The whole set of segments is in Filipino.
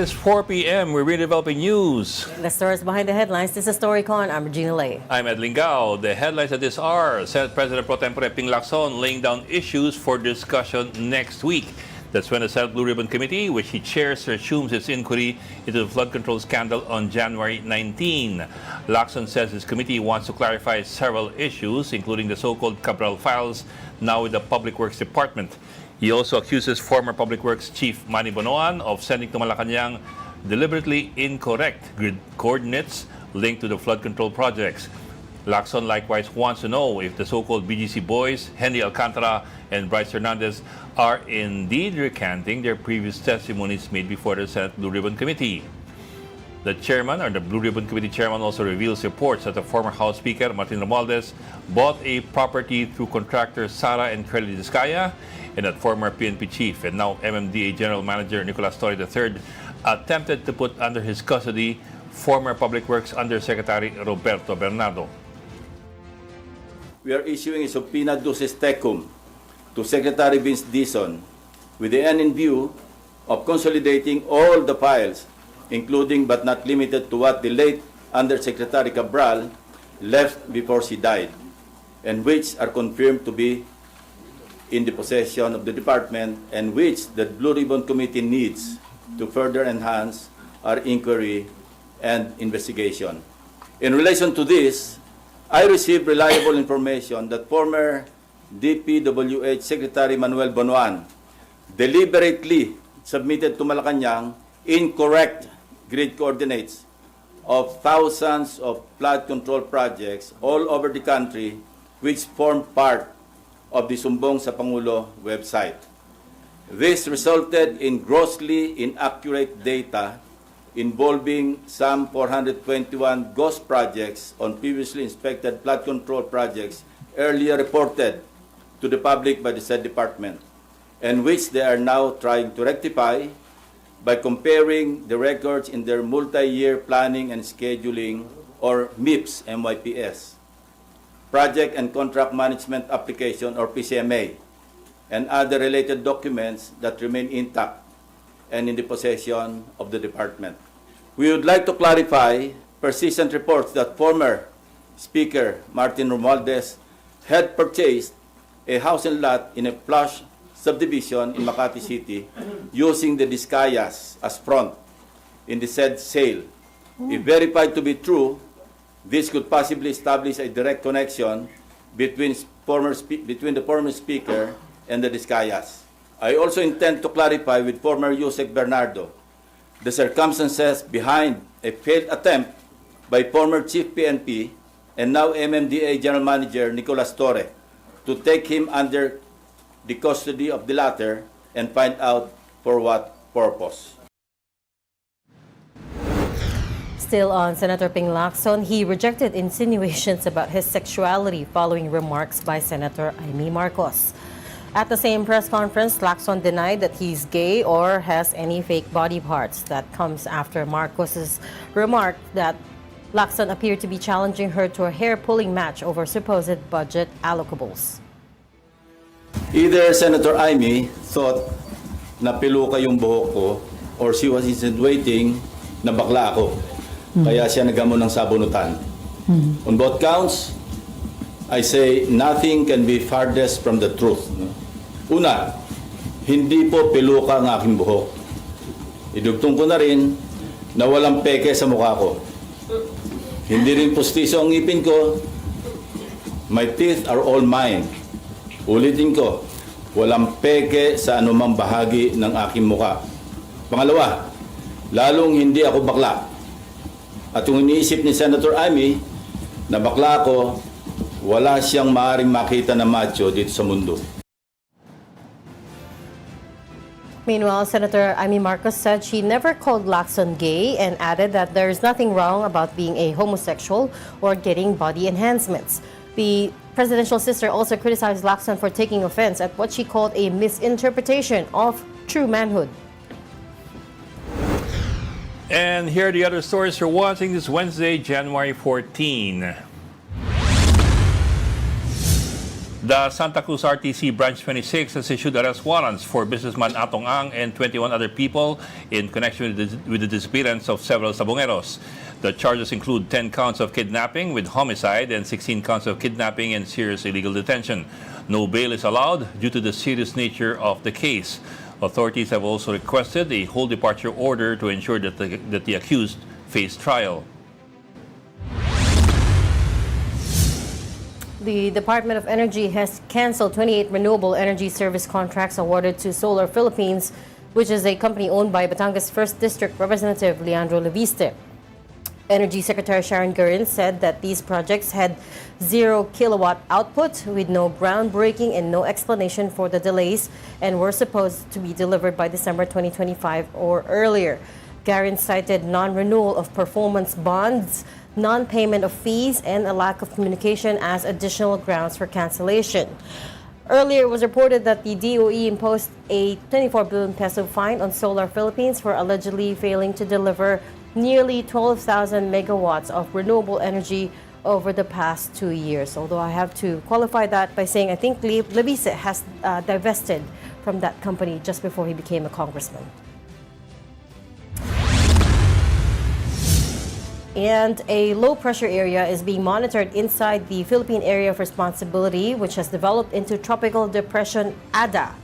is 4 p.m. We're redeveloping news. The stories behind the headlines. This is Storycon. I'm Regina Lay. I'm Ed Lingao. The headlines at this are Senate President Pro Tempore Ping Lacson laying down issues for discussion next week. That's when the Senate Blue Ribbon Committee, which he chairs, resumes its inquiry into the flood control scandal on January 19. Lacson says his committee wants to clarify several issues, including the so-called Cabral files, now with the Public Works Department. He also accuses former Public Works Chief Manny Bonoan of sending to Malacanang deliberately incorrect grid coordinates linked to the flood control projects. Lacson likewise wants to know if the so-called BGC boys, Henry Alcantara and Bryce Hernandez, are indeed recanting their previous testimonies made before the Senate Blue Ribbon Committee. The chairman, or the Blue Ribbon Committee chairman, also reveals reports that the former House Speaker, Martin Romualdez, bought a property through contractors Sara and Curly Discayas, and that former PNP chief and now MMDA General Manager Nicolas Torre III attempted to put under his custody former Public Works Undersecretary Roberto Bernardo. We are issuing a subpoena ducis tecum to Secretary Vince Dizon with the end in view of consolidating all the files, including but not limited to what the late Undersecretary Cabral left before she died, and which are confirmed to be in the possession of the department and which the Blue Ribbon Committee needs to further enhance our inquiry and investigation. In relation to this, I received reliable information that former DPWH Secretary Manuel Bonoan deliberately submitted to Malacanang incorrect grid coordinates of thousands of flood control projects all over the country which form part of the Sumbong sa Pangulo website. This resulted in grossly inaccurate data involving some 421 ghost projects on previously inspected flood control projects earlier reported to the public by the said department, and which they are now trying to rectify by comparing the records in their multi-year planning and scheduling, or MIPS, MYPS, Project and Contract Management Application, or PCMA, and other related documents that remain intact and in the possession of the department. We would like to clarify persistent reports that former Speaker Martin Romualdez had purchased a house and lot in a plush subdivision in Makati City using the Discayas as front in the said sale. If verified to be true, this could possibly establish a direct connection between the former Speaker and the Discayas. I also intend to clarify with former Yusek Bernardo the circumstances behind a failed attempt by former Chief PNP and now MMDA General Manager Nicolas Torre to take him under the custody of the latter and find out for what purpose. Still on Senator Ping Lacson, he rejected insinuations about his sexuality following remarks by Senator Marcos. At the same press conference, Lacson denied that he's gay or has any fake body parts. That comes after Marcos's remark that Lacson appeared to be challenging her to a hair-pulling match over supposed budget allocables. Either Senator Amy thought na piluka yung buhok ko or she was insinuating na bakla ako. Kaya siya nagamon ng sabunutan. On both counts, I say nothing can be farthest from the truth. Una, hindi po piluka ang aking buhok. Idugtong ko na rin na walang peke sa mukha ko. Hindi rin pustiso ang ngipin ko. My teeth are all mine. Ulitin ko, walang peke sa anumang bahagi ng aking mukha. Pangalawa, lalong hindi ako bakla. At yung iniisip ni Senator Amy na bakla ako, wala siyang maaaring makita na macho dito sa mundo. Meanwhile, Senator Marcos said she never called Lacson gay and added that there is nothing wrong about being a homosexual or getting body enhancements. The presidential sister also criticized Lacson for taking offense at what she called a misinterpretation of true manhood. And here are the other stories you're watching this Wednesday, January 14. The Santa Cruz RTC Branch 26 has issued arrest warrants for businessman Atong Ang and 21 other people in connection with the disappearance of several Sabongeros. The charges include 10 counts of kidnapping with homicide and 16 counts of kidnapping and serious illegal detention. No bail is allowed due to the serious nature of the case. Authorities have also requested a whole departure order to ensure that the accused face trial. The Department of Energy has canceled 28 renewable energy service contracts awarded to Solar Philippines, which is a company owned by Batangas 1st District Representative Leandro Leviste. Energy Secretary Sharon Garin said that these projects had 0 kilowatt output with no groundbreaking and no explanation for the delays and were supposed to be delivered by December 2025 or earlier. Garin cited non-renewal of performance bonds, non-payment of fees, and a lack of communication as additional grounds for cancellation. Earlier, it was reported that the DOE imposed a 24 billion peso fine on Solar Philippines for allegedly failing to deliver nearly 12,000 megawatts of renewable energy over the past 2 years. Although I have to qualify that by saying I think Levise has divested from that company just before he became a congressman. And a low-pressure area is being monitored inside the Philippine Area of Responsibility, which has developed into Tropical Depression ADA.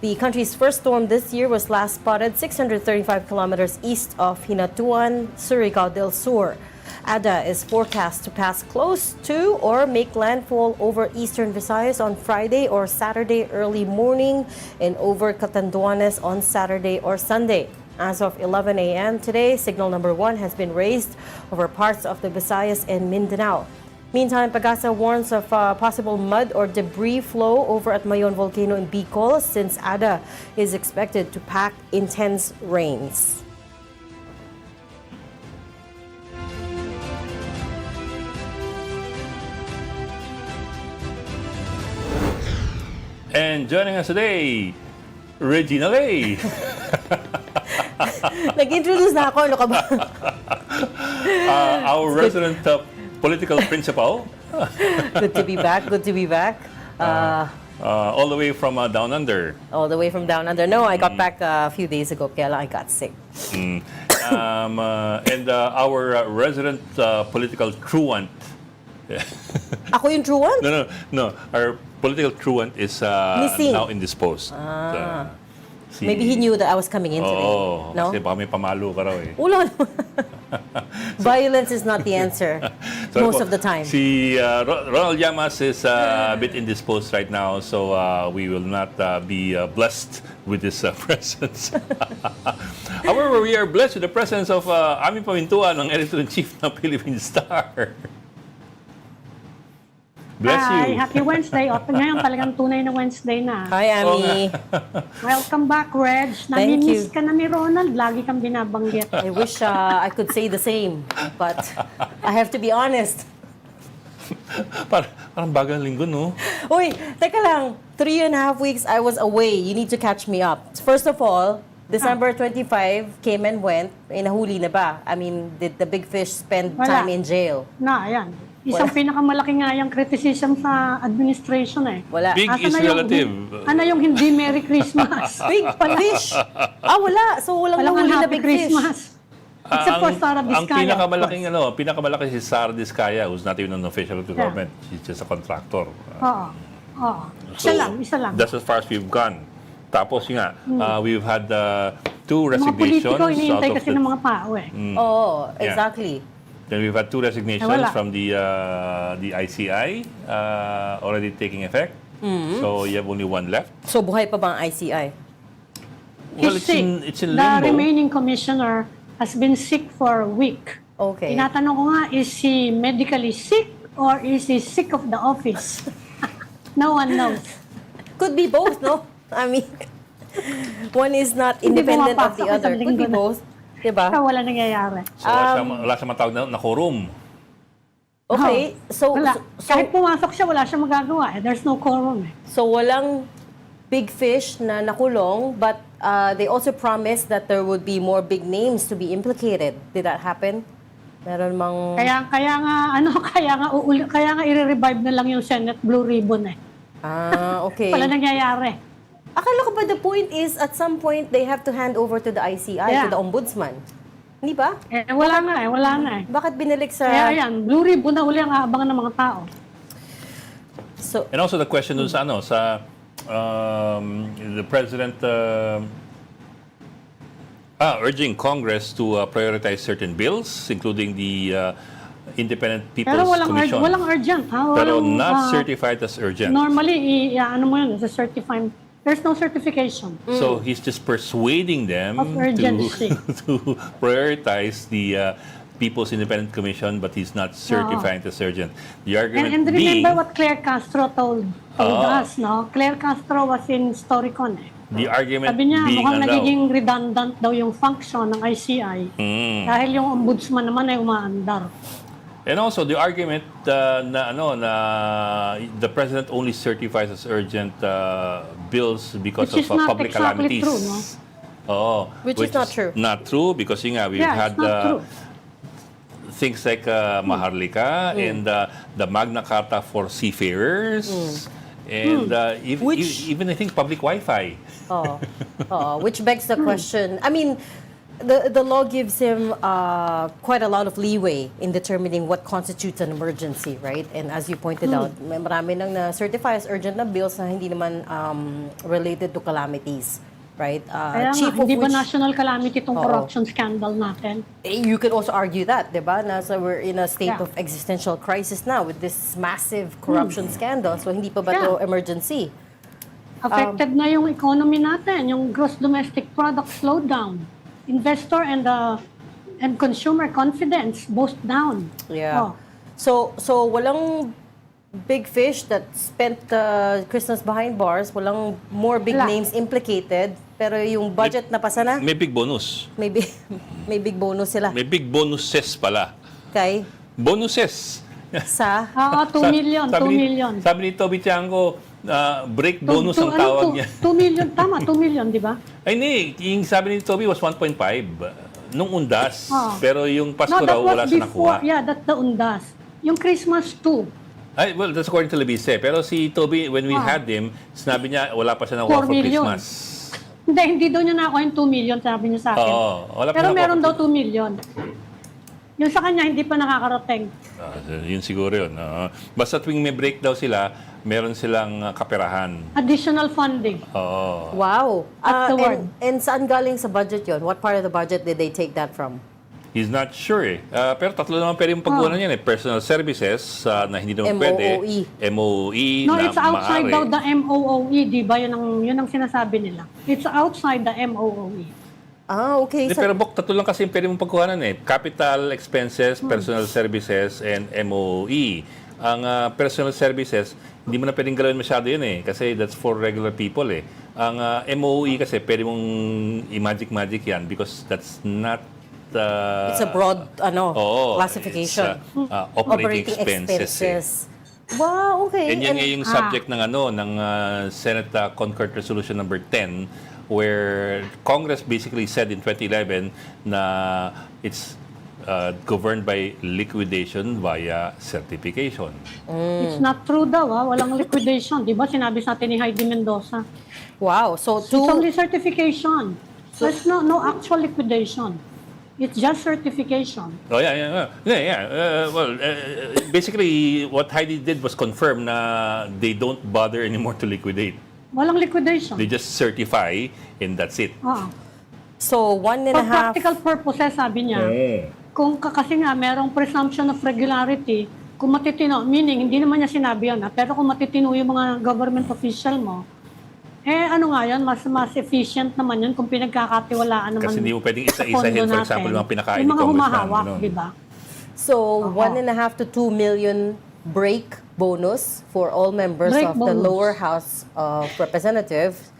The country's first storm this year was last spotted 635 kilometers east of Hinatuan, Surigao del Sur. ADA is forecast to pass close to or make landfall over eastern Visayas on Friday or Saturday early morning and over Catanduanes on Saturday or Sunday. As of 11 a.m. today, signal number 1 has been raised over parts of the Visayas and Mindanao. Meantime, Pagasa warns of possible mud or debris flow over at Mayon Volcano in Bicol since ADA is expected to pack intense rains. And joining us today, Regina Lay. Nag-introduce na ako, ano ka ba? Our resident political principal. Good to be back, good to be back. All the way from Down Under. All the way from down under. No, I got back a few days ago, kaya lang I got sick. And our resident political truant. Ako yung truant? No. Our political truant is Missing. now indisposed. Maybe he knew that I was coming in today. Oo, No? kasi baka may pamalo ka raw eh. Wala naman. Violence is not the answer most of the time. Si Ronald Llamas is a bit indisposed right now, so we will not be blessed with his presence. However, we are blessed with the presence of aming pamintuan, ng editor-in-chief ng Philippine Star. Bless Hi, you. happy Wednesday. Open ngayon, talagang tunay na Wednesday na. Hi, Ami. Welcome back, Reg. Thank Namimiss you. ka na ni Ronald. Lagi kang binabanggit. I wish I could say the same, but I have to be honest. Parang bagang linggo, no? Uy, teka lang. 3.5 weeks I was away. You need to catch me up. First of all, December 25 came and went. Nahuli na ba? I mean, did the big fish spend Wala. time in jail? Na, ayan. Isang pinakamalaki nga yung criticism sa administration eh. Wala. Big Asan is na yung- relative. Ano yung hindi Merry Christmas? Big fish? Wala. So, walang Walang nahuli na Happy big fish. Christmas. Except for Sara Ang Discayas. pinakamalaki si Sara Discayas, who's not even an official of the government. She's just a contractor. Oo. Oo. Isa lang. That's as far as we've gone. Tapos yun nga, we've had two Mga resignations politiko, iniintay kasi ng the, mga tao eh. Oo, Yeah. exactly. then we've had two resignations Wala. from the ICI already taking effect. So you have only one left. So, buhay pa ba ang ICI? Well, He's sick. it's in The limbo. remaining commissioner has been sick for a week. Okay. Tinatanong ko nga, is he medically sick or is he sick of the office? No one knows. Could be both, no? I mean, one is not independent of the pumapasok other. isang Could be linggo na. both. Diba? Kaya wala nangyayari. So wala siya matawag na quorum. Okay. So, Wala. so, Kahit pumasok siya, wala siya magagawa. There's no quorum eh. so walang big fish na nakulong, but they also promised that there would be more big names to be implicated. Did that happen? Meron mang... Kaya nga i-revive na lang yung Senate Blue Ribbon eh. Okay. Pala nangyayari. Akala ko ba the point is, at some point, they have to hand over to the ICI, to the ombudsman. Hindi ba? Wala nga eh. Bakit binalik sa... Kaya yan, Blue Ribbon na huli ang aabangan ng mga tao. So, And also the question dun sa the president urging Congress to prioritize certain bills, including the Independent People's Pero Commission. walang urgent. Pero Walang, not certified as urgent. Normally, ano mo yun, certifying. There's no certification. So he's just persuading them Of urgency. to prioritize the People's Independent Commission, but he's not certifying it as urgent. The argument And being, remember what Claire Castro told us, no? Claire Castro was in Storycon. the argument Sabi niya, being, mukhang ano, nagiging redundant daw yung function ng ICI dahil yung ombudsman naman ay umaandar. and also the argument na the president only certifies as urgent bills because Which is of not public exactly calamities. true, no? Oo, Which is not true. Not true because we've Yeah, had it's not true. things like Maharlika and the Magna Carta for seafarers, and even I think public Wi-Fi. which begs the question. I mean, the law gives him quite a lot of leeway in determining what constitutes an emergency, right? And as you pointed out, may marami nang na-certify as urgent na bills na hindi naman related to calamities, right? Kaya Chief nga, of hindi ba which, national calamity itong corruption scandal natin? you could also argue that, di ba? We're in a state Yeah. of existential crisis now with this massive corruption scandal. So hindi pa ba to emergency? Affected na yung economy natin, yung gross domestic product slowed down. Investor and consumer confidence both down. Yeah. Oh. So walang big fish that spent Christmas behind bars, walang more big Wala. names implicated, pero yung budget na pasa na, May big bonus. may big bonus sila. May big bonuses pala. Kay Bonuses. sa 2 million, 2 million. Sabi ni Toby Tiangco, break bonus ang tawag niya. 2 million, tama, 2 million, di ba? Ay, hindi. Yung sabi ni Toby was 1.5 nung undas. Oh. Pero yung Pasko No, that raw, was wala siya before, nakuha. yeah, that's the undas. Yung Christmas 2, Ay, well, that's according to Lebise. Pero si Toby, when we had him, sinabi niya, wala pa siya 4 nakuha for million. Christmas. hindi daw niya nakuha yung 2 million, sabi niya sa akin. Oo, wala pa Pero nakuha meron for daw 2 million. Yung sa kanya, hindi pa nakakarating. Yun siguro yun. Basta tuwing may break daw sila, meron silang kaperahan. Additional funding. Oo. wow. That's the word. And saan galing sa budget yon? What part of the budget did they take that from? He's not sure eh. Pero tatlo naman pwede yung pagkunan yan eh. Personal services na hindi naman pwede. MOOE. MOOE No, na it's outside maaari. daw the MOOE, di ba? Yun ang sinasabi nila. It's outside the MOOE. Okay. Pero Bok, tatlo lang kasi yung pwede mong pagkuhanan eh. Capital expenses, personal services, and MOE. Ang personal services, hindi mo na pwedeng galawin masyado yun eh. Kasi that's for regular people eh. Ang MOE kasi pwede mong i-magic yan because that's not It's a broad classification. It's, operating expenses. Eh. Wow, okay. And yan nga yung subject ng Senate Concord Resolution number 10 where Congress basically said in 2011 na it's governed by liquidation via certification. It's not true daw, walang liquidation. Di ba sinabi sa atin ni Heidi Mendoza? Wow. So It's only certification. So it's no actual liquidation. It's just certification. Oh, yeah. Basically, what Heidi did was confirm na they don't bother anymore to liquidate. Walang liquidation. They just certify and that's it. So, 1.5... For practical purposes, sabi niya, kung kasi nga merong presumption of regularity, kung matitino, meaning hindi naman niya sinabi yan, pero kung matitino yung mga government official mo, ano nga yan, mas efficient naman yun kung pinagkakatiwalaan naman. Kasi hindi mo pwedeng sa isa-isahin, pondo for example, natin. yung mga pinakain Yung ni mga Congressman. humahawak, di ba? So, 1.5 to 2 million break bonus for all members Break of the bonus. lower house of representatives.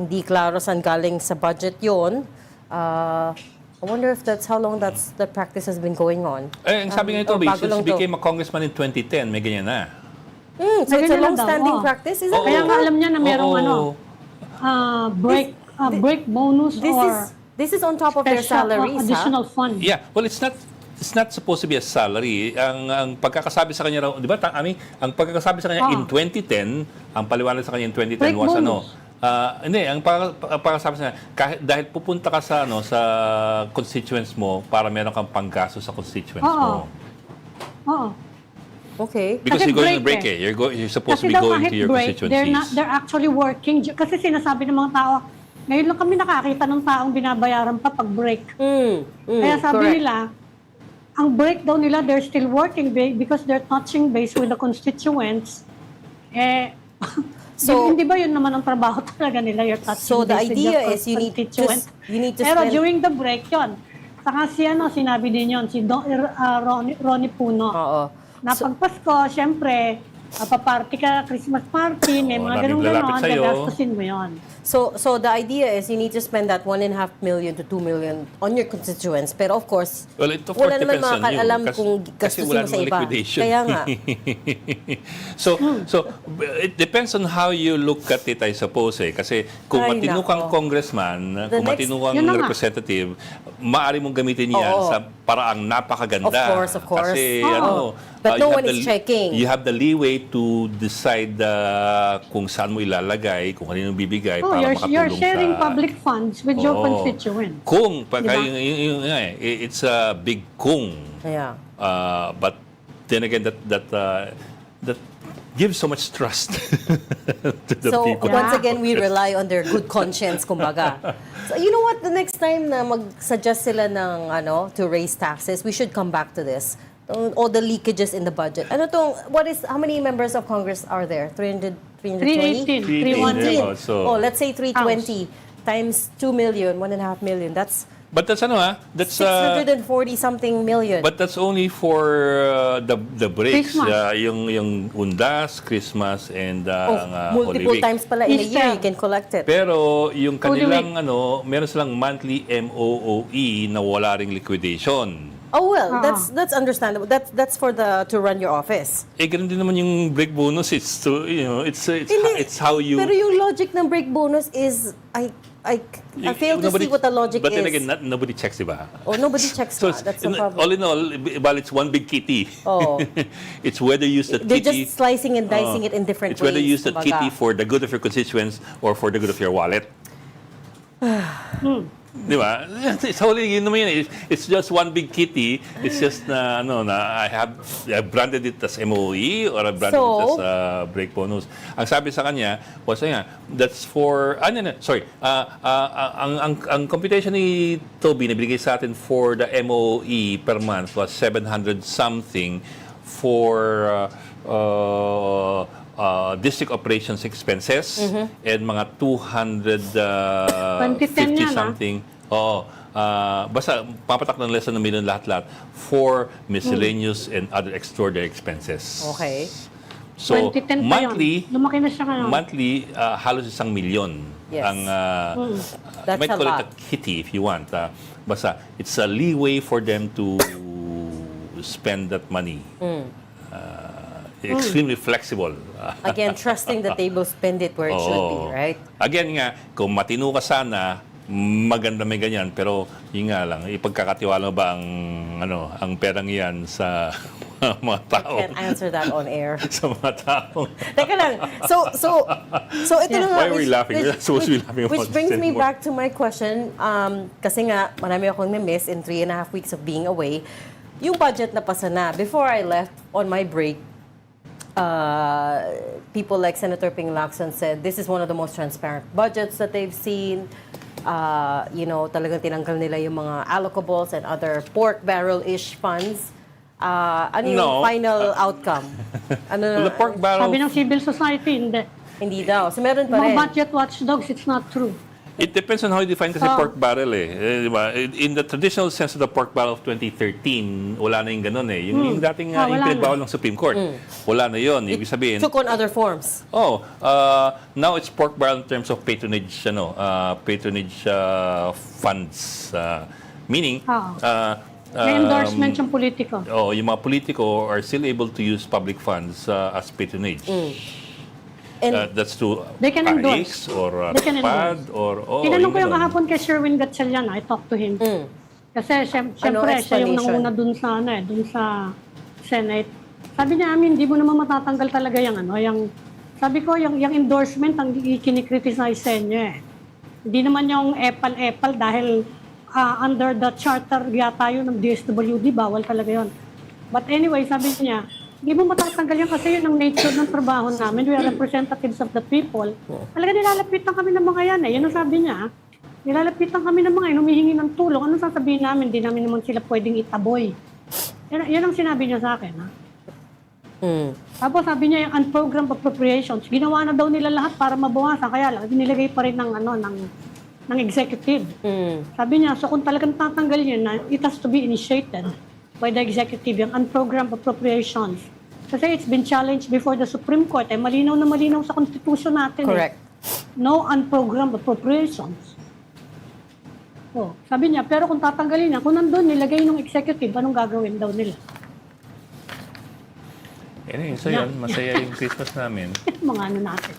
Hindi klaro saan galing sa budget yon. I wonder if that's how long that practice has been going on. Ang sabi nga ito, Or bago since lang he to. became a congressman in 2010, may ganyan na. So it's a Ganyan na daw, long-standing oo. practice, is it? Oo. Kaya nga alam niya na merong Oo. break bonus or This is on top of their special salaries, additional fund. Yeah, well, it's not it's not supposed to be a salary. Ang pagkakasabi sa kanya raw, di ba, ang pagkakasabi sa kanya in 2010, ang paliwanag sa kanya in 2010 Break was bonus. hindi, ang pagkakasabi sa kanya, dahil pupunta ka sa sa constituents mo para meron kang panggasto sa constituents mo. Oo. Okay. Because Kasi you're going to break break You're supposed to Kasi be daw going kahit to your break, constituencies. they're actually working. Kasi sinasabi ng mga tao, ngayon lang kami nakakita ng taong binabayaran pa pag break. Kaya sabi correct. nila, ang breakdown nila, they're still working because they're touching base with the constituents. So- hindi ba yun naman ang trabaho talaga nila? You're touching So the base with idea your is you need constituents. to Pero spend... during the break yun, saka sinabi din yun, si Ronnie Puno. Oo. Na pag Pasko, syempre, paparty ka, Christmas party, may Oo, mga daming lalapit ganun-ganon, sa'yo. gagastusin mo yun. So the idea is you need to spend that 1.5 million to 2 million on your constituents. Pero of course, Well, it of wala course naman depends on you. makakaalam kung Kasi gastusin wala mo sa namang iba. liquidation. Kaya nga. So it depends on how you look at it, I suppose. Kasi kung Ay, matino kang nako. congressman, The kung next- matino kang Yun na nga. representative, maaari mong gamitin yan Oo. sa paraang napakaganda. Of course. Kasi, Oo. But no you one have is checking. You have the leeway to decide kung saan mo ilalagay, kung kanino bibigay Oh, para you're makatulong sharing sa... public funds with your Oo. constituents. Kung, Diba? it's a big kung. Yeah. But then again, that gives so much trust to the So people. once again, we rely on their good conscience, kumbaga. So you know what? The next time na mag-suggest sila ng to raise taxes, we should come back to this. All the leakages in the budget. How many members of Congress are there? 320? 318, 318. 318. So- Let's say 320 times 2 million, 1.5 million. That's But that's that's 640 something million. but that's only for the breaks, Christmas. yung Undas, Christmas, and Holy multiple Week. times pala in a Easter. year, you can collect it. Pero yung Holy kanilang meron silang monthly MOOE na wala ring liquidation. Oh well, that's understandable. That's for to run your office. Ganun din naman yung break bonus. It's Hindi. it's how you. Pero yung logic ng break bonus is I fail to see what the logic but is. then again, nobody checks, diba? Oh, nobody checks So that. That's the problem. all in all, well, it's one big kitty. Oh. It's whether you use that They're kitty. just slicing and dicing it in different It's ways. whether you use that kumbaga. kitty for the good of your constituents or for the good of your wallet. Di ba? It's only, yun naman yun. It's just one big kitty. It's just na I have branded it as MOE or I branded it as break bonus. Ang sabi sa kanya was, that's for, sorry. Ang computation ni Toby na binigay sa atin for the MOE per month was 700 something for district operations expenses and mga 250 2010 yan, something. Basta papatak ng less than 1 million lahat-lahat for miscellaneous and other extraordinary expenses. Okay. So, 2010 pa monthly, yun. Lumaki na siya ngayon. monthly halos 1 million. Yes. Ang, That's might a call lot. it a kitty if you want. Basta, it's a leeway for them to spend that money. Extremely flexible. Again, trusting that they will spend it where it should be, Oo. right? Again nga, kung matino ka sana, maganda may ganyan, pero yun nga lang, ipagkakatiwala mo ba ang perang yan sa mga tao? Can't answer that on air. Sa mga tao. Teka lang. So ito na nga. Why are we laughing? We're not supposed to be laughing about Which this brings me anymore. back to my question. Kasi nga, marami akong na-miss in 3.5 weeks of being away. Yung budget na pasa na. Before I left on my break, people like Senator Ping Lacson said this is one of the most transparent budgets that they've seen. Talagang tinanggal nila yung mga allocables and other pork barrel-ish funds. Ano yung No. final outcome? Well, the pork barrel, Sabi ng civil society, hindi. Hindi daw. So meron pa Mga rin. budget watchdogs, it's not true. it depends on how you define kasi pork barrel diba? In the traditional sense of the pork barrel of 2013, wala na yung ganun Yung dating wala yung pinagbawal na. ng Supreme Court. Wala na yun. Ibig sabihin, Took on other forms. now it's pork barrel in terms of patronage, patronage funds. Meaning, May endorsement yung politiko. yung mga politiko are still able to use public funds as patronage. And That's to They can AIX endorse. or They can PAD or Tinanong ko yung ganun. kahapon kay Sherwin Gatchalian, I talked to him. Kasi siyempre, siya yung explanation? nanguna dun sa, dun sa Senate. Sabi niya, hindi mo naman matatanggal talaga sabi ko, yung endorsement ang kinikriticize sa inyo eh. Hindi naman yung epal-epal dahil under the charter yata yun ng DSWD, bawal talaga yun. But anyway, sabi niya, hindi mo matatanggal yan kasi yun ang nature ng trabaho namin. We are representatives of the people. Talaga nilalapitan kami ng mga yan eh. Yan ang sabi niya. Nilalapitan kami ng mga yan, humihingi ng tulong. Anong sasabihin namin? Hindi namin naman sila pwedeng itaboy. Yan ang sinabi niya sa akin. Ha? Tapos sabi niya yung unprogrammed appropriations, ginawa na daw nila lahat para mabawasan. Kaya lang, nilagay pa rin ng executive. Sabi niya, so kung talagang tatanggalin yun, it has to be initiated by the executive, yung unprogrammed appropriations. Kasi it's been challenged before the Supreme Court. Malinaw na malinaw sa Constitution natin. Correct. No unprogrammed appropriations. Sabi niya, pero kung tatanggalin na, kung nandun nilagay ng executive, anong gagawin daw nila? Anyway, so yun, masaya yung Christmas namin. Mga natin.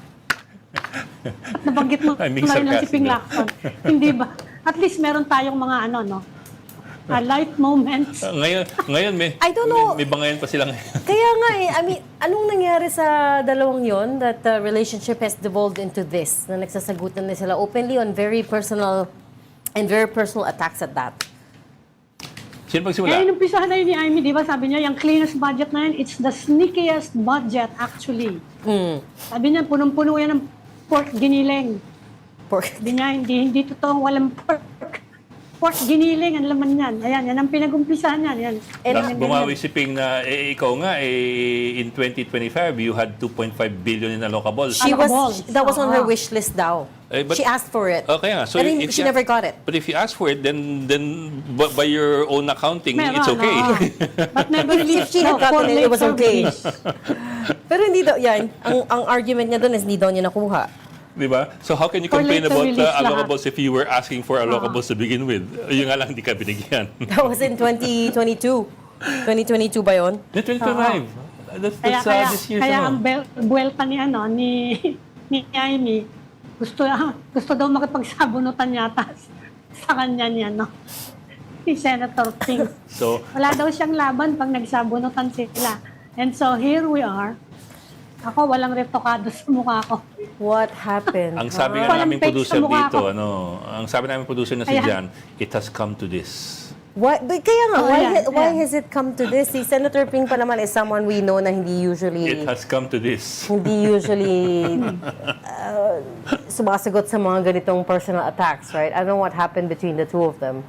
At nabanggit mo I'm being na rin lang si sarcastic. Ping Lacson. Hindi ba? At least meron tayong mga light moments. Ngayon I don't know. may bangayan pa sila ngayon. Kaya nga I mean, anong nangyari sa dalawang yon that the relationship has devolved into this? Na nagsasagutan na sila openly on very personal attacks at that. Sino magsimula? Inumpisahan na yun ni Amy, di ba? Sabi niya, yung cleanest budget na yun, it's the sneakiest budget actually. Sabi niya, punong-puno yan ng pork giniling. Sabi niya, hindi totoong walang pork. Pork giniling, ang laman yan. Ayan, yan ang pinag-umpisahan yan. Yan. Tapos bumawi si Ping na, ikaw nga, in 2025, you had 2.5 billion in allocables. That was on her wish list daw. But she asked for it. Okay nga. So But if she never got it. But if you ask for it, then by your own accounting, it's okay. But never If she had gotten it, it was okay. Pero hindi daw, yan, ang argument niya doon is hindi daw niya nakuha. Diba? So how can you For complain later about release allocables if you were asking for allocables to begin with? Yung nga lang, hindi ka binigyan. That was in 2022. 2022 ba yun? 2025. That's this year's Kaya ang buwelta ni Amy, gusto daw makipagsabunutan yata sa kanya niya, no? Si Senator Ping. So, Wala daw siyang laban pag nagsabunutan sila. And so here we are. Ako, walang retokado sa mukha ko. What happened? ang sabi nga Walang namin fake producer sa mukha dito, ko. ang sabi namin producer na si Jan, it has come to this. Kaya nga, Oh, why has it come to this? Si Senator Ping pa naman is someone we know na hindi usually sumasagot sa mga ganitong personal attacks, right? I don't know what happened between the two of them.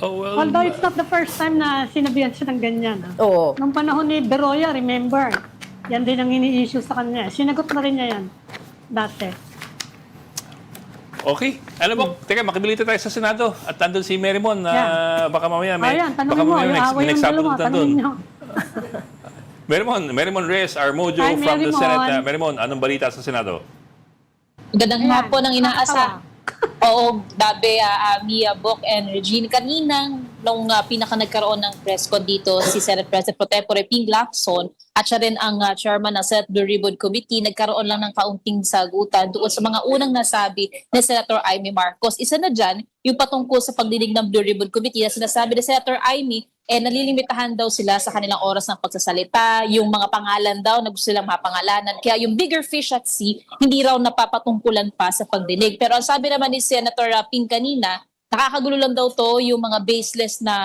Oh, well, Although it's not the first time na sinabihan siya ng ganyan. Oo. Nung panahon ni De Roya, remember, yan din ang ini-issue sa kanya. Sinagot na rin niya yan dati. okay. Alam mo, teka, makibilita tayo sa Senado. At andun si Merrimon na baka mamaya Ayan, tanongin baka mo, mamaya away may yung dalawa, nagsabunutan tanongin doon. niyo. Merrimon Reyes, our mojo Hi, from the Merrimon. Senate. Merrimon, anong balita sa Senado? Magandang Ayan, hapon ang inaasa. nakakatawa. Oo, Dabe, Mia, Bok, and Regine. Kaninang nung pinaka nagkaroon ng press con dito, si Senate President Pro Tempore Ping Lacson at siya rin ang chairman ng Senate Blue Ribbon Committee, nagkaroon lang ng kaunting sagutan doon sa mga unang nasabi ni Senator Amy Marcos. Isa na dyan, yung patungkol sa pagdinig ng Blue Ribbon Committee na sinasabi ni Senator Amy, nalilimitahan daw sila sa kanilang oras ng pagsasalita, yung mga pangalan daw na gusto silang mapangalanan. Kaya yung bigger fish at sea, hindi raw napapatungkulan pa sa pagdinig. Pero ang sabi naman ni Senator Ping kanina, nakakagulo lang daw to yung mga baseless na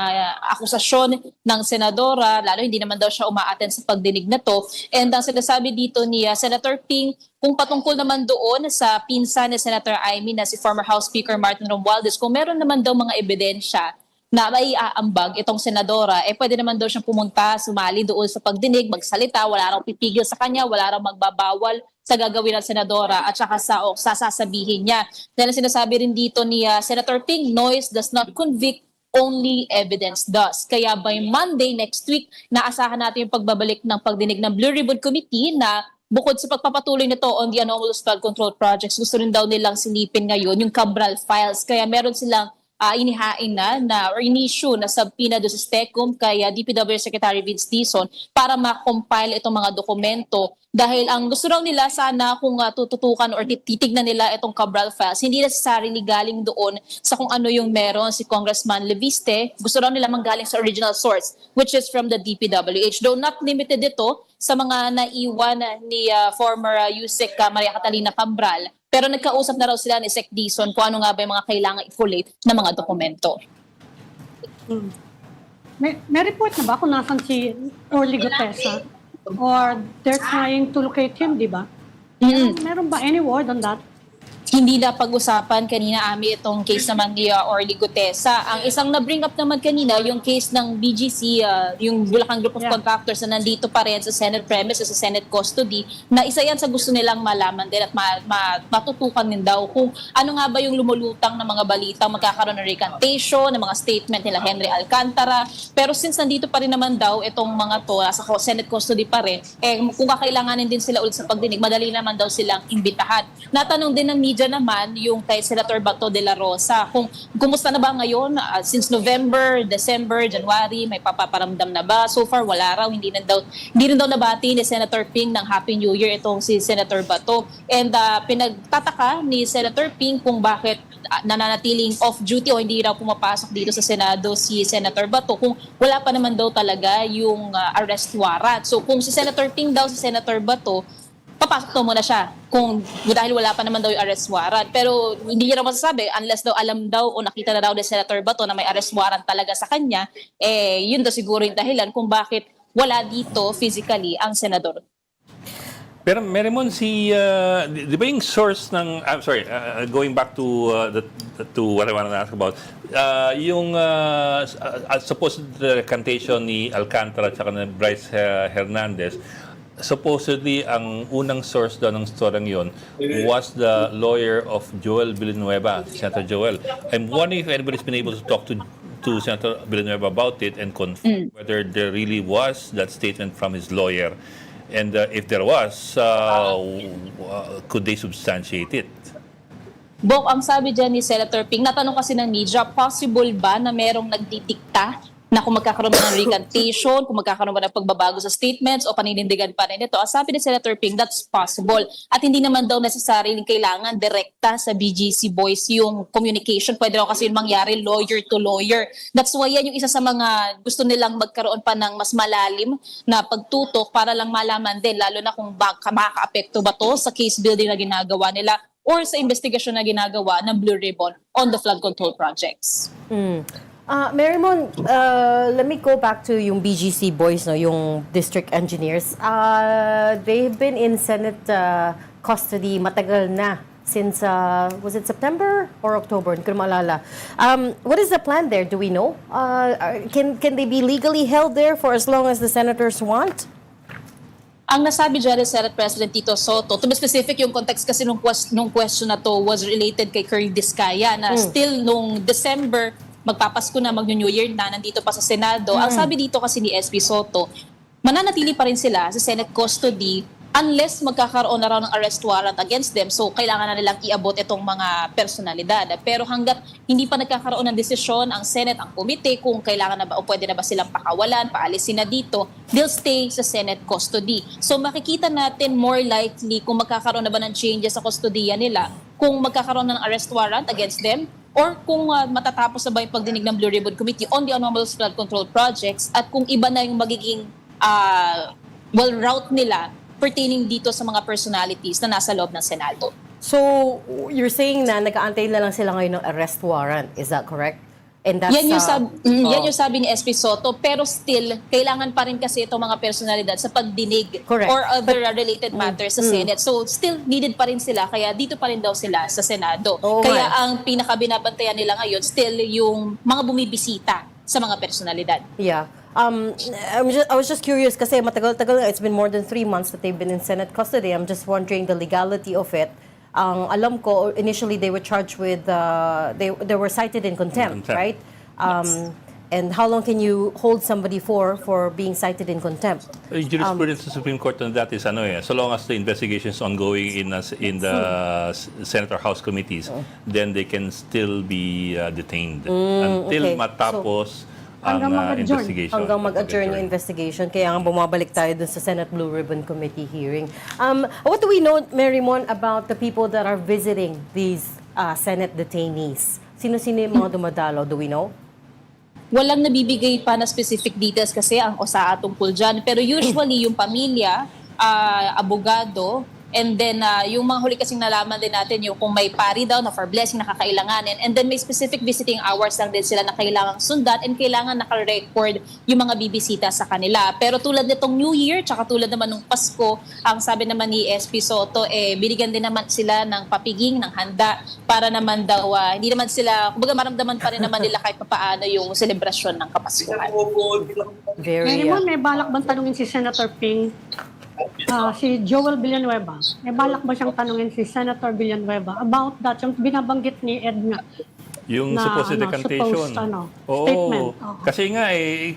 akusasyon ng senadora, lalo hindi naman daw siya umaaten sa pagdinig na to. And ang sinasabi dito ni Senator Ping, kung patungkol naman doon sa pinsan ni Senator Amy na si former House Speaker Martin Romualdez, kung meron naman daw mga ebidensya na may aambag itong senadora, pwede naman daw siyang pumunta, sumali doon sa pagdinig, magsalita, wala raw pipigil sa kanya, wala raw magbabawal sa gagawin ng senadora at saka sa sasabihin niya. Dahil sinasabi rin dito ni Senator Ping, noise does not convict, only evidence does. Kaya by Monday next week, naasahan natin yung pagbabalik ng pagdinig ng Blue Ribbon Committee na bukod sa pagpapatuloy nito on the anomalous flood control projects, gusto rin daw nilang silipin ngayon yung Cabral files. Kaya meron silang inihain na or in-issue na subpoena do sa STECOM kay DPW Secretary Vince Dizon para ma-compile itong mga dokumento. Dahil ang gusto raw nila sana kung tututukan or titignan nila itong Cabral files, hindi necessarily galing doon sa kung ano yung meron si Congressman Leviste. Gusto raw nila manggaling sa original source, which is from the DPWH. Though not limited ito sa mga naiwan ni former Yusek Maria Catalina Cabral, pero nagkausap na raw sila ni Sec Dizon kung ano nga ba yung mga kailangan i-collate na mga dokumento. May report na ba kung nasan si Orly Gutesa? Or they're trying to locate him, di ba? Meron ba any word on that? Hindi na pag-usapan kanina, Ami, itong case naman ni Orly Gutesa. Ang isang na-bring up naman kanina, yung case ng BGC, yung Bulacan Group of Contractors na nandito pa rin sa Senate premises, sa Senate custody, na isa yan sa gusto nilang malaman din at matutukan din daw kung ano nga ba yung lumulutang ng mga balita, magkakaroon ng recantation, ng mga statement nila Henry Alcantara. Pero since nandito pa rin naman daw itong mga to, sa Senate custody pa rin, kung kakailanganin din sila ulit sa pagdinig, madali naman daw silang imbitahan. Natanong din ng media naman yung kay Senator Bato de la Rosa kung kumusta na ba ngayon since November, December, January, may papaparamdam na ba? So far wala raw, hindi rin daw nabati ni Senator Ping ng Happy New Year itong si Senator Bato. And pinagtataka ni Senator Ping kung bakit nananatiling off duty o hindi raw pumapasok dito sa Senado si Senator Bato kung wala pa naman daw talaga yung arrest warrant. So kung si Senator Ping daw si Senator Bato, papasok daw muna siya dahil wala pa naman daw yung arrest warrant. Pero hindi niya naman masasabi unless daw alam daw o nakita na daw ni Senator Bato na may arrest warrant talaga sa kanya, yun daw siguro yung dahilan kung bakit wala dito physically ang senador. Pero Merimon, di ba yung source ng, I'm sorry, going back to what I want to ask about, yung supposed recantation ni Alcantara at saka ni Bryce Hernandez, supposedly, ang unang source daw ng storyng yon was the lawyer of Joel Villanueva, Senator Joel. I'm wondering if anybody's been able to talk to Senator Villanueva about it and confirm whether there really was that statement from his lawyer. And if there was, could they substantiate it? Bok, ang sabi dyan ni Senator Ping, natanong kasi ng media, possible ba na merong nagdidikta na kung magkakaroon ba ng recantation, kung magkakaroon ba ng pagbabago sa statements o paninindigan pa rin ito. Ang sabi ni Senator Ping, that's possible. At hindi naman daw necessarily kailangan direkta sa BGC boys yung communication. Pwede raw kasi yung mangyari lawyer to lawyer. That's why yan yung isa sa mga gusto nilang magkaroon pa ng mas malalim na pagtutok para lang malaman din, lalo na kung makaka-apekto ba to sa case building na ginagawa nila or sa investigasyon na ginagawa ng Blue Ribbon on the flood control projects. Merimon, let me go back to yung BGC boys, no, yung district engineers. They've been in Senate custody matagal na since, was it September or October? Hindi ko na maalala. What is the plan there? Do we know? Can they be legally held there for as long as the senators want? Ang nasabi dyan ni Senate President Tito Soto, to be specific, yung context kasi nung question na to was related kay Colonel Discaya na still nung December, magpapasko na, mag-New Year na, nandito pa sa Senado. Ang sabi dito kasi ni SP Soto, mananatili pa rin sila sa Senate custody unless magkakaroon na raw ng arrest warrant against them. So, kailangan na nilang iabot itong mga personalidad. Pero hanggat hindi pa nagkakaroon ng desisyon ang Senate, ang komite, kung kailangan na ba o pwede na ba silang pakawalan, paalisin na dito, they'll stay sa Senate custody. So, makikita natin more likely kung magkakaroon na ba ng changes sa kustodiya nila, kung magkakaroon na ng arrest warrant against them, or kung matatapos na ba yung pagdinig ng Blue Ribbon Committee on the anomalous flood control projects at kung iba na yung magiging route nila pertaining dito sa mga personalities na nasa loob ng Senado. So, you're saying na nag-aantay na lang sila ngayon ng arrest warrant. Is that correct? And that's, yan yung sabi ni SP Soto, pero still, kailangan pa rin kasi itong mga personalidad sa pagdinig correct. Or other related matters sa Senate. So, still needed pa rin sila, kaya dito pa rin daw sila sa Senado. Kaya ang pinakabinabantayan nila ngayon, still yung mga bumibisita sa mga personalidad. Yeah. I was just curious kasi matagal-tagal na, it's been more than 3 months that they've been in Senate custody. I'm just wondering the legality of it. Ang alam ko, initially they were charged with, they were cited in contempt, right? Yes. And how long can you hold somebody for being cited in contempt? Jurisprudence of the Supreme Court on that is so long as the investigation is ongoing in the Senate or House committees, then they can still be detained until okay. matapos ang hanggang mag-adjourn. investigation. Hanggang mag-adjourn yung investigation. Kaya nga bumabalik tayo dun sa Senate Blue Ribbon Committee hearing. What do we know, Mary Mon, about the people that are visiting these Senate detainees? Sino-sino yung mga dumadalaw? Do we know? Walang nabibigay pa na specific details kasi ang OSA tungkol dyan. Pero usually yung pamilya, abogado, and then yung mga huli kasing nalaman din natin yung kung may pari daw na for blessing na kakailanganin, and then may specific visiting hours lang din sila na kailangang sundan and kailangan naka-record yung mga bibisita sa kanila. Pero tulad nitong New Year, tsaka tulad naman ng Pasko, ang sabi naman ni SP Soto, binigyan din naman sila ng papiging, ng handa para naman daw, hindi naman sila, kumbaga maramdaman pa rin naman nila kahit papaano yung selebrasyon ng Kapaskuhan. Very, Ngayon, may balak bang tanungin si Senator Ping, si Joel Villanueva? May balak ba siyang tanungin si Senator Villanueva about that, yung binabanggit ni Ed nga? Yung Na, supposed decantation. Oo. Statement. Kasi nga,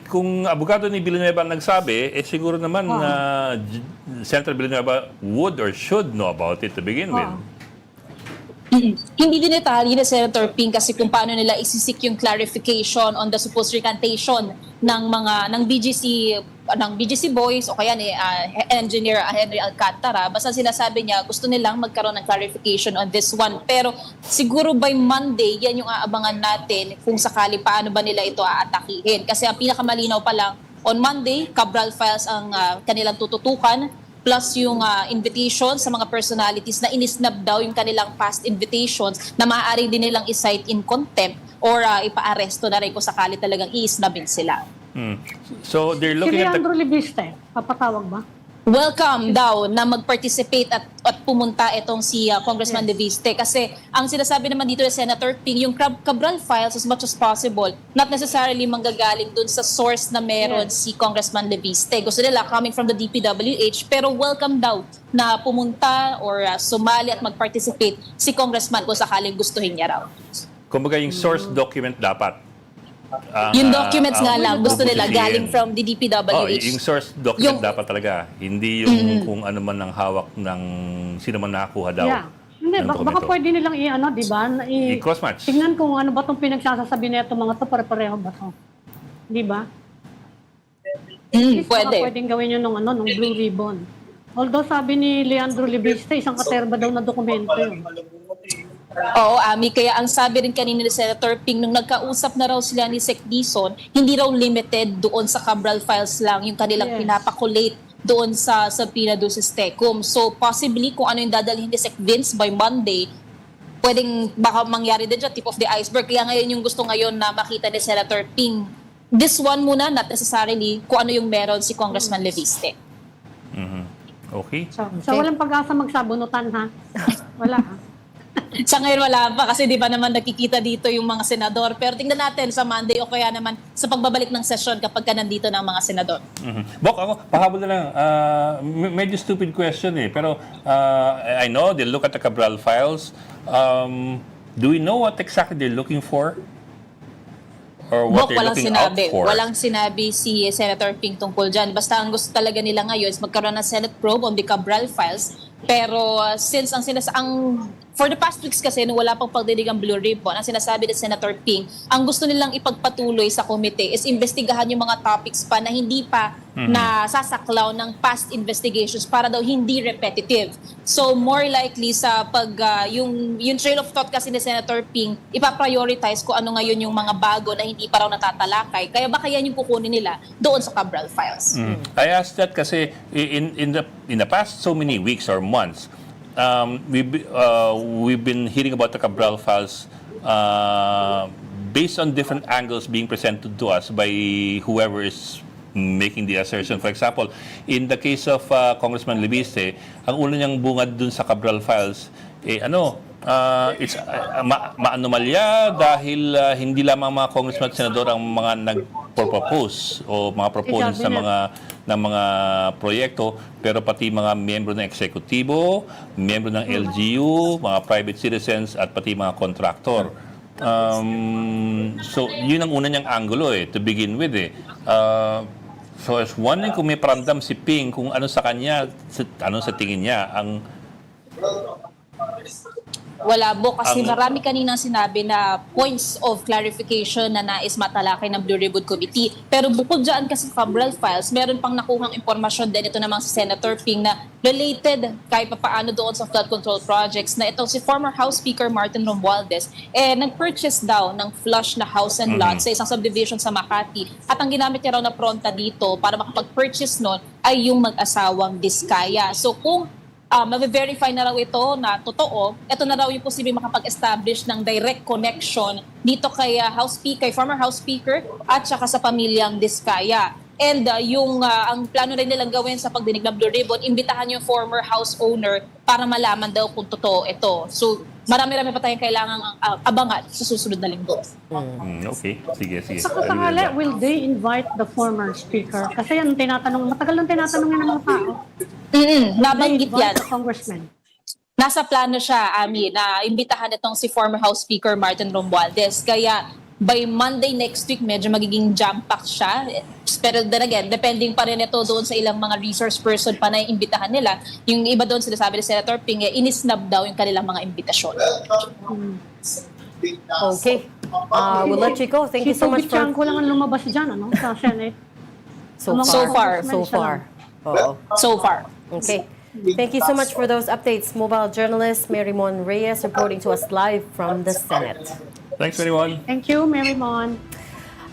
kung abogado ni Villanueva ang nagsabi, siguro naman na Senator Villanueva would or should know about it to begin with. Hindi din detalye ni Senator Ping kasi kung paano nila isisik yung clarification on the supposed recantation ng BGC boys o kaya ni Engineer Henry Alcantara. Basta sinasabi niya gusto nilang magkaroon ng clarification on this one. Pero siguro by Monday, yan yung aabangan natin kung sakali paano ba nila ito aatakihin. Kasi ang pinakamalinaw pa lang, on Monday, Cabral files ang kanilang tututukan, plus yung invitation sa mga personalities na inisnab daw yung kanilang past invitations na maaari din nilang isight in contempt or ipa-aresto na rin kung sakali talagang iisnabin sila. So they're Si looking at Leandro Libiste, papatawag ba? Welcome daw na mag-participate at pumunta itong si Congressman Libiste kasi ang sinasabi naman dito ni Senator Ping, yung Cabral files as much as possible, not necessarily manggagaling dun sa source na meron si Congressman Libiste. Gusto nila coming from the DPWH pero welcome daw na pumunta or sumali at mag-participate si Congressman kung sakaling gustuhin niya raw. kumbaga yung source document dapat. Yung documents nga lang, gusto nila galing from the DPWH. Yung source document dapat talaga. Hindi yung kung ano man ang hawak ng sino man nakakuha daw. Yeah. Hindi, ng baka dokumento. pwede nilang di ba? I-cross-match. Tingnan kung ano ba itong pinagsasabi nito mga to, pare-pareho ba to? Di ba? Pwede. Baka pwedeng gawin yun nung Blue Ribbon. Although sabi ni Leandro Libiste, isang katerba daw na dokumento yun. Oo, Ami. Kaya ang sabi rin kanina ni Senator Ping, nung nagkausap na raw sila ni Sec Dizon, hindi raw limited doon sa Cabral files lang yung kanilang pinapakulate doon sa Pinadusis Tecum. So possibly kung ano yung dadalhin ni Sec Vince by Monday, pwedeng baka mangyari din dyan, tip of the iceberg. Kaya ngayon yung gusto ngayon na makita ni Senator Ping, this one muna, not necessarily kung ano yung meron si Congressman Leviste. Okay. So walang pag-asa magsabunutan, ha? Wala, ha? Sa ngayon wala pa kasi di ba naman nakikita dito yung mga senador. Pero tingnan natin sa Monday o kaya naman sa pagbabalik ng session kapag ka nandito ng mga senador. Bok, ako, pahabol na lang. Medyo stupid question pero I know they look at the Cabral files. Do we know what exactly they're looking for? Or what Bok, they're walang looking sinabi. out for? Walang sinabi si Senator Ping tungkol dyan. Basta ang gusto talaga nila ngayon is magkaroon ng Senate probe on the Cabral files. Pero since for the past weeks kasi nung wala pang pagdidig ang Blue Ribbon, ang sinasabi ni Senator Ping, ang gusto nilang ipagpatuloy sa komite is investigahan yung mga topics pa na hindi pa nasasaklaw ng past investigations para daw hindi repetitive. So more likely sa yung trail of thought kasi ni Senator Ping, ipaprioritize kung ano ngayon yung mga bago na hindi pa raw natatalakay. Kaya baka yan yung kukunin nila doon sa Cabral files. I asked that kasi in the past so many weeks or months, we've been hearing about the Cabral files based on different angles being presented to us by whoever is making the assertion. For example, in the case of Congressman Libiste, ang ulo niyang bungad dun sa Cabral files, it's maanomalya dahil hindi lamang mga congressman at senador ang mga nag-propose o mga proponents ng mga proyekto, pero pati mga miyembro ng eksekutibo, miyembro ng LGU, mga private citizens at pati mga kontraktor. So, yun ang una niyang angulo to begin with So, I was wondering kung may paramdam si Ping kung ano sa kanya, ano sa tingin niya ang Wala, Bo, kasi marami kaninang sinabi na points of clarification na nais matalakay ng Blue Ribbon Committee. Pero bukod dyan kasi sa Cabral Files, meron pang nakuhang impormasyon din ito namang si Senator Ping na related kahit paano doon sa flood control projects na itong si former House Speaker Martin Romualdez nag-purchase daw ng flush na house and lot sa isang subdivision sa Makati. At ang ginamit niya raw na pronta dito para makapag-purchase nun ay yung mag-asawang Discayas. So kung mabe-verify na raw ito na totoo, ito na raw yung posibleng makapag-establish ng direct connection dito kay former House Speaker at saka sa pamilyang Discaya. And ang plano rin nilang gawin sa pagdinig ng Blue Ribbon, imbitahan yung former house owner para malaman daw kung totoo ito. So marami-rami pa tayong kailangang abangan sa susunod na linggo. Okay, sige. Sa kasakali, will they invite the former speaker? Kasi yan matagal nang tinatanong yan ng mga tao. Nabanggit yan. The congressman. Nasa plano siya, Ami, na imbitahan itong si former House Speaker Martin Romualdez. Kaya by Monday next week, medyo magiging jam-packed siya. Pero then again, depending pa rin ito doon sa ilang mga resource person pa na imbitahan nila. Yung iba doon, sinasabi ni Senator Ping, inisnab daw yung kanilang mga imbitasyon. Okay. We'll let you go. Thank you so much for... Si ko lang ang lumabas dyan, sa Senate. So far. Oo. So far. Okay. Thank you so much for those updates. Mobile journalist Mary Mon Reyes reporting to us live from the Senate. Thanks, everyone. Thank you, Mary Mon.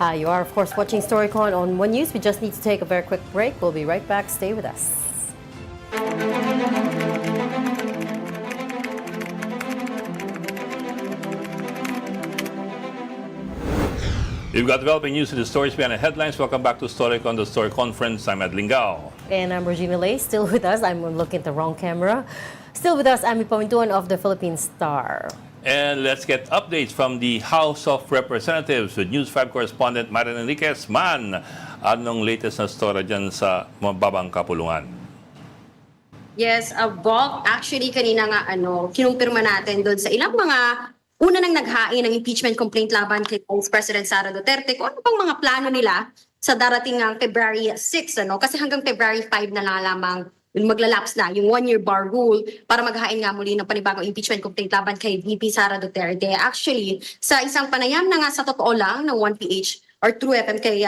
You are, of course, watching Storycon on One News. We just need to take a very quick break. We'll be right back. Stay with us. You've got developing news to the stories behind the headlines. Welcome back to Storycon, the Story Conference. I'm Ed Lingao. And I'm Regina Lay, still with us. I'm looking at the wrong camera. Still with us, Ami Pamintuan of the Philippine Star. And let's get updates from the House of Representatives with News 5 correspondent Marian Enriquez. Man, anong latest na story dyan sa mababang kapulungan? Yes, Bob, actually kanina nga kinumpirma natin doon sa ilang mga una nang naghain ng impeachment complaint laban kay Vice President Sara Duterte kung ano pang mga plano nila sa darating ng February 6, kasi hanggang February 5 na lamang maglalapse na yung one-year bar rule para maghain nga muli ng panibagong impeachment complaint laban kay VP Sara Duterte. Actually, sa isang panayam na nga sa totoo lang ng 1PH or True FM kay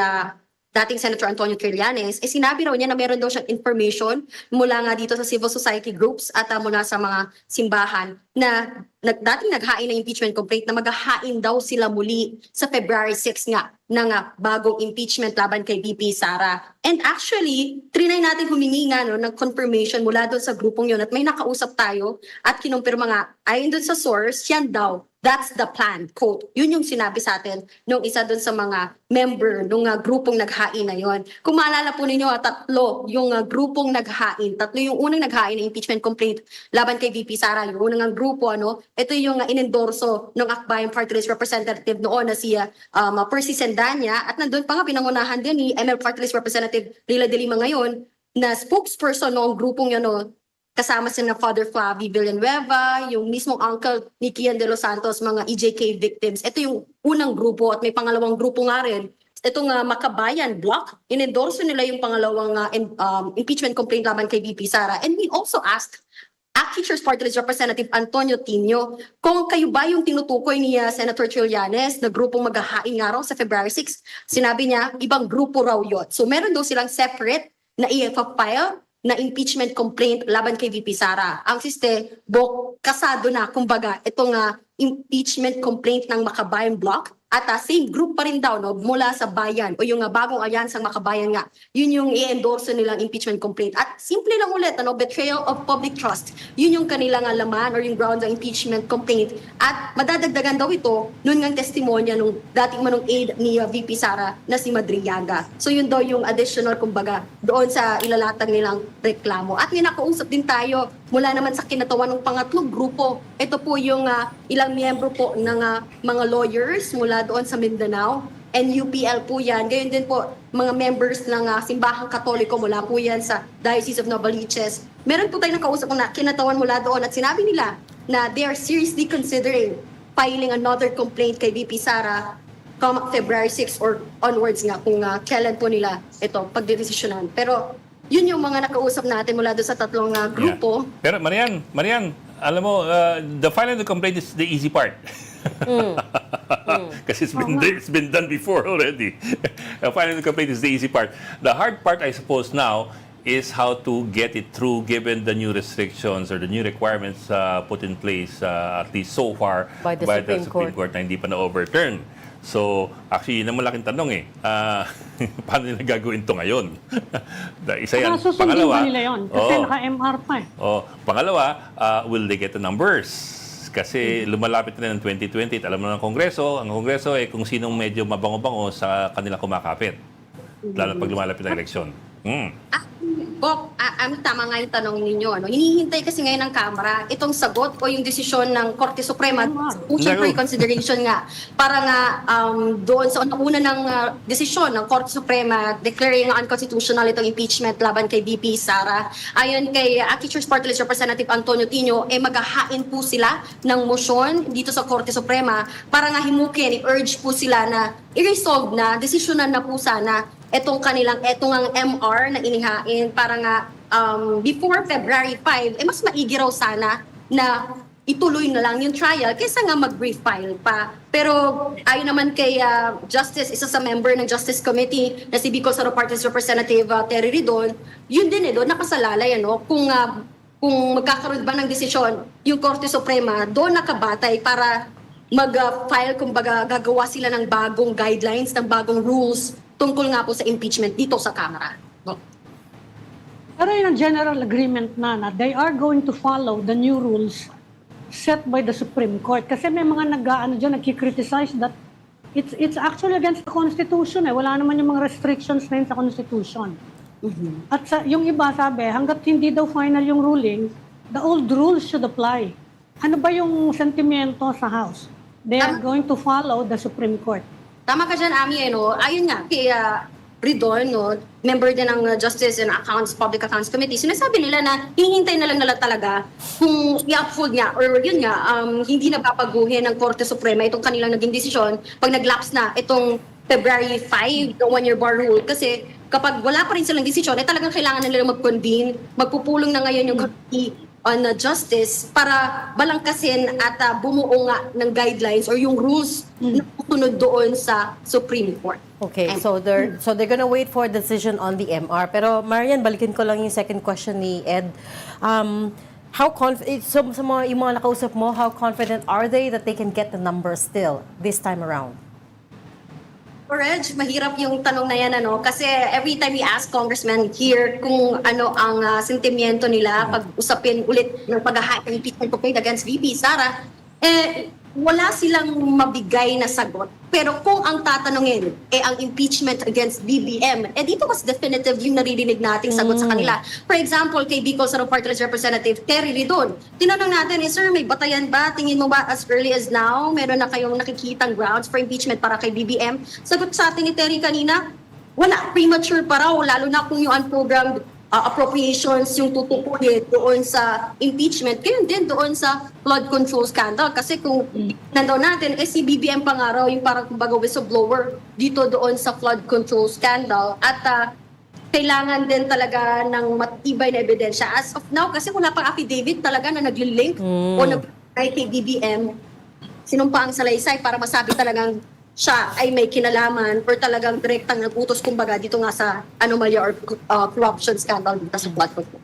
dating Senator Antonio Trillanes, sinabi raw niya na meron daw siyang information mula nga dito sa civil society groups at mula sa mga simbahan na dating naghain ng impeachment complaint na maghahain daw sila muli sa February 6 nga ng bagong impeachment laban kay VP Sara. And actually, trinay natin humingi nga ng confirmation mula doon sa grupong yun at may nakausap tayo at kinumpirma nga ayon doon sa source, yan daw. That's the plan, quote. Yun yung sinabi sa atin nung isa doon sa mga member nung grupong naghain na yon. Kung maalala po ninyo, tatlo yung grupong naghain. Tatlo yung unang naghain ng impeachment complaint laban kay VP Sara. Yung unang grupo, ito yung inendorso ng Akbayan Party List Representative noon na si Percy Sendanya. At nandun pa nga pinangunahan din ni ML Party List Representative Leila de Lima ngayon na spokesperson noong grupong yun, kasama sila Father Flavie Villanueva, yung mismong uncle ni Kian de los Santos, mga EJK victims. Ito yung unang grupo at may pangalawang grupo nga rin. Itong Makabayan Block, inendorso nila yung pangalawang impeachment complaint laban kay VP Sara. And we also asked Teachers Party List Representative Antonio Tino kung kayo ba yung tinutukoy ni Senator Trillanes na grupong maghahain nga raw sa February 6. Sinabi niya, ibang grupo raw yun. So meron daw silang separate na i-file na impeachment complaint laban kay VP Sara. Ang kasado na, kumbaga, itong impeachment complaint ng Makabayan Block at same group pa rin daw mula sa bayan o yung bagong alyansang Makabayan nga. Yun yung i-endorse nilang impeachment complaint. At simple lang ulit, betrayal of public trust. Yun yung kanilang laman or yung ground ng impeachment complaint. At madadagdagan daw ito noon ngang testimonya nung dating manong aide ni VP Sara na si Madriaga. So yun daw yung additional, kumbaga, doon sa ilalatag nilang reklamo. At nakausap din tayo mula naman sa kinatawan ng pangatlong grupo. Ito po yung ilang miyembro po ng mga lawyers mula doon sa Mindanao. NUPL po yan. Gayon din po mga members ng Simbahang Katoliko mula po yan sa Diocese of Novaliches. Meron po tayong nakausap na kinatawan mula doon at sinabi nila na they are seriously considering filing another complaint kay VP Sara come February 6 or onwards nga kung kailan po nila ito pagdedesisyonan. Pero yun yung mga nakausap natin mula doon sa tatlong grupo. Yeah. Pero Marian, alam mo, the filing of the complaint is the easy part. Kasi it's been done before already. Filing the complaint is the easy part. The hard part, I suppose, now is how to get it through given the new restrictions or the new requirements put in place, at least so far, By the Supreme Court na hindi pa na-overturn. So, actually, yun ang malaking tanong eh. Paano nila gagawin ito ngayon? Isa yan. Susundin ba nila yun? Kasi naka-MR pa eh. Pangalawa, will they get the numbers? Kasi lumalapit na ng 2020 at alam mo ng Kongreso, ang Kongreso ay kung sinong medyo mabango-bango sa kanila kumakapit. Lalo pag lumalapit ng eleksyon. Bok, tama nga yung tanong ninyo. Ano? Hinihintay kasi ngayon ng Kamara itong sagot o yung desisyon ng Korte Suprema, motion for reconsideration nga, para nga doon sa una ng desisyon ng Korte Suprema declaring unconstitutional itong impeachment laban kay VP Sara. Ayon kay Teachers Party List Representative Antonio Tino, maghahain po sila ng motion dito sa Korte Suprema para nga himukin, i-urge po sila na i-resolve na, desisyonan na po sana etong ang MR na inihain para nga before February 5, mas maigi raw sana na ituloy na lang yung trial kaysa nga mag-brief file pa. Pero ayon naman kay Justice, isa sa member ng Justice Committee na si Bicol Saro Party's Representative Terry Ridon, yun din doon nakasalalay kung magkakaroon ba ng desisyon yung Korte Suprema, doon nakabatay para mag-file, kumbaga gagawa sila ng bagong guidelines, ng bagong rules tungkol nga po sa impeachment dito sa Kamara. Pero yun ang general agreement na they are going to follow the new rules set by the Supreme Court. Kasi may mga nagki-criticize that it's actually against the Constitution. Wala naman yung mga restrictions na yun sa Constitution. At yung iba sabi, hanggat hindi daw final yung ruling, the old rules should apply. Ano ba yung sentimento sa House? They are going to follow the Supreme Court. Tama ka dyan, Ami. Ayun nga, kay Ridon, member din ng Justice and Public Accounts Committee, sinasabi nila na hihintay na lang nila talaga kung i-uphold nga or yun nga, hindi na papaguhin ng Korte Suprema itong kanilang naging desisyon pag nag-lapse na itong February 5, the one-year bar rule. Kasi kapag wala pa rin silang desisyon, talagang kailangan na nila mag-convene, magpupulong na ngayon yung Committee on Justice para balangkasin at bumuo nga ng guidelines or yung rules na tutunod doon sa Supreme Court. Okay, so they're gonna wait for a decision on the MR. Pero Marian, balikin ko lang yung second question ni Ed. Sa yung mga nakausap mo, how confident are they that they can get the numbers still this time around? Reg, mahirap yung tanong na yan, kasi every time we ask congressmen here kung ano ang sentimiento nila pag usapin ulit ng pag-hahain ng impeachment complaint against VP Sara, wala silang mabigay na sagot. Pero kung ang tatanungin ang impeachment against BBM, dito mas definitive yung naririnig nating sagot sa kanila. For example, kay Bicol Saro Party List Representative Terry Ridon, tinanong natin, sir, may batayan ba? Tingin mo ba as early as now, meron na kayong nakikitang grounds for impeachment para kay BBM? Sagot sa atin ni Terry kanina, wala, premature pa raw, lalo na kung yung unprogrammed appropriations yung tutukunin doon sa impeachment, kaya din doon sa flood control scandal. Kasi kung nandaw natin, si BBM pa nga raw yung parang kumbaga whistleblower dito doon sa flood control scandal. At kailangan din talaga ng matibay na ebidensya. As of now, kasi wala pang affidavit talaga na nag-link o nag-try kay BBM, sinumpa ang salaysay para masabi talagang siya ay may kinalaman or talagang direktang nagutos kumbaga dito nga sa anomalya or corruption scandal dito sa flood control.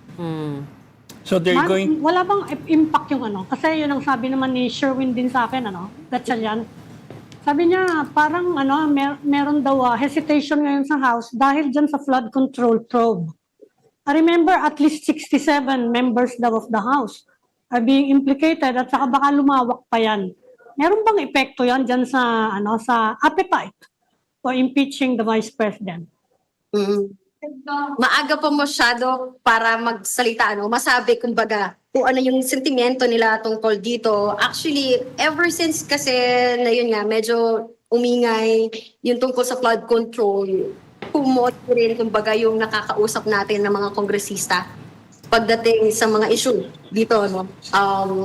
So they're going... Wala bang impact yung Kasi yun ang sabi naman ni Sherwin din sa akin, Gatchalian. Sabi niya, parang meron daw hesitation ngayon sa House dahil dyan sa flood control probe. I remember at least 67 members daw of the House are being implicated at saka baka lumawak pa yan. Meron bang epekto yan dyan sa, sa appetite for impeaching the Vice President? Maaga pa masyado para magsalita, masabi kumbaga kung ano yung sentimento nila tungkol dito. Actually, ever since kasi na yun nga, medyo umingay yung tungkol sa flood control, pumote rin kumbaga yung nakakausap natin ng mga kongresista. pagdating sa mga issue dito, no?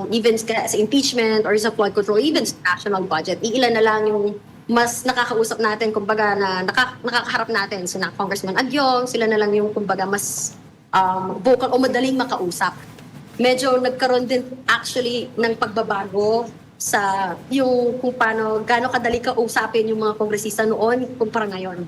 Even sa impeachment or sa flood control, even sa national budget, iilan na lang yung mas nakakausap natin, kumbaga, na nakakaharap natin. Sina Congressman Agyong, sila na lang yung, kumbaga, mas vocal o madaling makausap. Medyo nagkaroon din actually ng pagbabago sa yung kung paano, gaano kadali kausapin yung mga kongresista noon kumpara ngayon.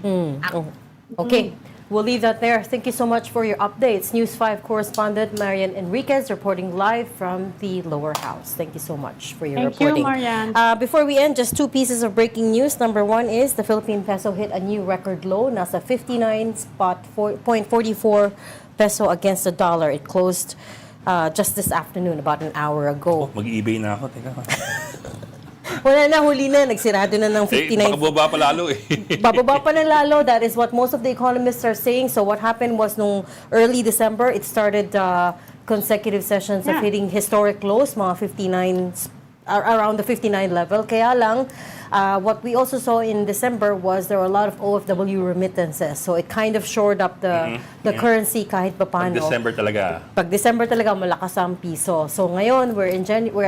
Okay. We'll leave that there. Thank you so much for your updates. News 5 correspondent Marian Enriquez reporting live from the lower house. Thank you so much for your Thank you, reporting. Marian. Before we end, just 2 pieces of breaking news. Number 1 is the Philippine peso hit a new record low. Nasa 59.44 peso against the dollar. It closed just this afternoon, about an hour ago. Mag-eBay na ako. Teka. Wala na, huli na. Nagsirado na ng 59. Baka baba pa lalo eh. Bababa pa ng lalo. That is what most of the economists are saying. So what happened was nung early December, it started consecutive sessions of hitting historic lows, mga 59, around the 59 level. Kaya lang, what we also saw in December was there were a lot of OFW remittances. So it kind of shored up the currency kahit papaano. December talaga. Pag December talaga, malakas ang piso. So ngayon, we're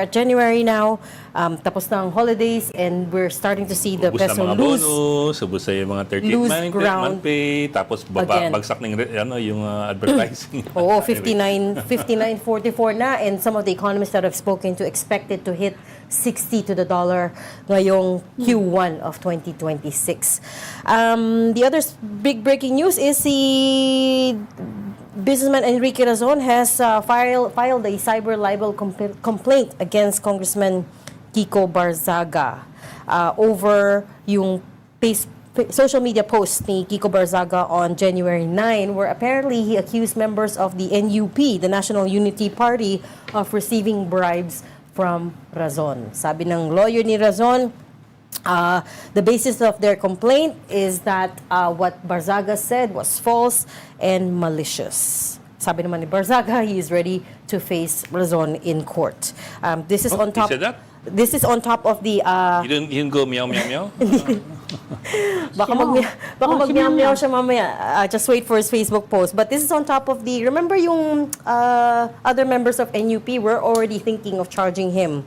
at January now. Tapos na ang holidays and we're starting to see the Ubus peso na mga lose. bonus, ubus na yung mga 30th lose month ground pay, tapos again. bagsak ng yung advertising. Oo, 59.44 na, and some of the economists that I've spoken to expect it to hit 60 to the dollar ngayong Q1 of 2026. The other big breaking news is the businessman Enrique Razon has filed a cyber libel complaint against Congressman Kiko Barzaga over yung social media post ni Kiko Barzaga on January 9, where apparently he accused members of the NUP, the National Unity Party, of receiving bribes from Razon. Sabi ng lawyer ni Razon, the basis of their complaint is that what Barzaga said was false and malicious. Sabi naman ni Barzaga, he is ready to face Razon in court. This is on top. He said that? This is on top of the You didn't go meow meow meow? baka mag-meow siya mamaya. Just wait for his Facebook post. But this is on top of the, remember yung other members of NUP were already thinking of charging him.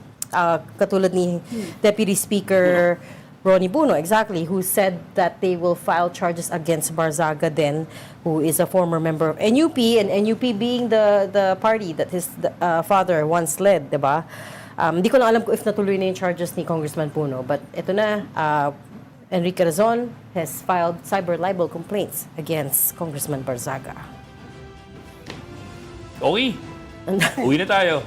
Katulad ni Deputy Speaker Ronnie Buno, exactly, who said that they will file charges against Barzaga then, who is a former member of NUP, and NUP being the party that his father once led, diba? Hindi ko na alam if natuloy na yung charges ni Congressman Puno, but ito na, Enrique Razon has filed cyber libel complaints against Congressman Barzaga. Okay. Uwi na tayo.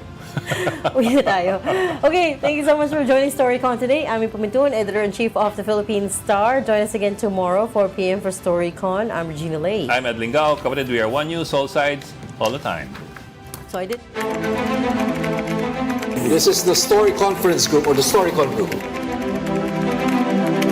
Uwi na tayo. Okay, thank you so much for joining Storycon today. I'm Pumintun, Editor-in-Chief of the Philippine Star. Join us again tomorrow, 4 p.m. for Storycon. I'm Regina Lay. I'm Ed Lingao. Kapatid, we are One News, all sides, all the time. So I did. This is the Story Conference Group or the Storycon Group.